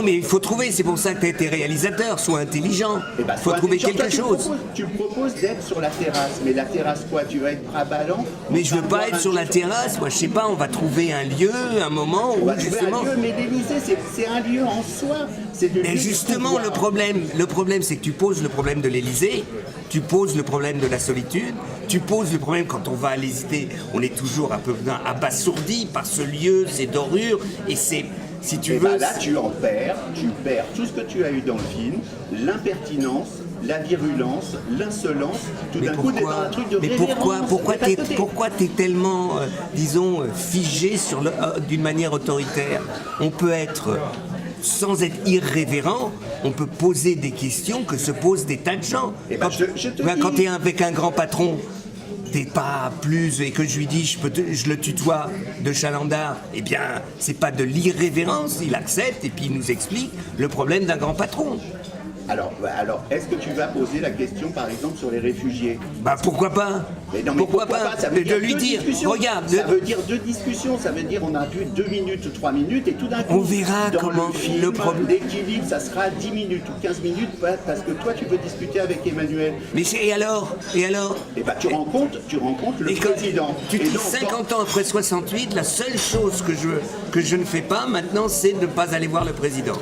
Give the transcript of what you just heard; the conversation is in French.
Mais il faut trouver, c'est pour ça que tu as été réalisateur, sois intelligent. Eh ben, Il faut trouver quelque chose. Tu me proposes d'être sur la terrasse, mais la terrasse quoi? Tu vas être à ballon? Mais je veux pas être sur la terrasse, moi je sais pas, on va trouver un lieu, un moment où justement... Un lieu, mais l'Élysée, c'est un lieu en soi. Mais justement, le problème c'est que tu poses le problème de l'Élysée, tu poses le problème de la solitude, tu poses le problème quand on va à l'Élysée, on est toujours un peu abasourdi par ce lieu, ces dorures, et c'est... Si tu veux, là, tu perds tout ce que tu as eu dans le film, l'impertinence, la virulence, l'insolence, tout d'un coup, t'es dans un truc de révérence. Pourquoi t'es tellement, disons, figé d'une manière autoritaire? On peut être, sans être irrévérent, on peut poser des questions que se posent des tas de gens. Quand t'es avec un grand patron, t'es pas plus, et que je lui dis je le tutoie de Chalandard, eh bien c'est pas de l'irrévérence, il accepte et puis il nous explique le problème d'un grand patron. Alors, est-ce que tu vas poser la question, par exemple, sur les réfugiés? Bah pourquoi pas? Mais non, mais pourquoi pas? Ça veut de lui dire, regarde, ça veut dire 2 discussions, ça veut dire on a vu 2 minutes ou 3 minutes et tout d'un coup, on verra dans comment le film, l'équilibre, ça sera 10 minutes ou 15 minutes parce que toi tu veux discuter avec Emmanuel. Mais et alors? Et bah tu rencontres le président. Tu dis 50 ans après 68, la seule chose que je ne fais pas maintenant, c'est de ne pas aller voir le président.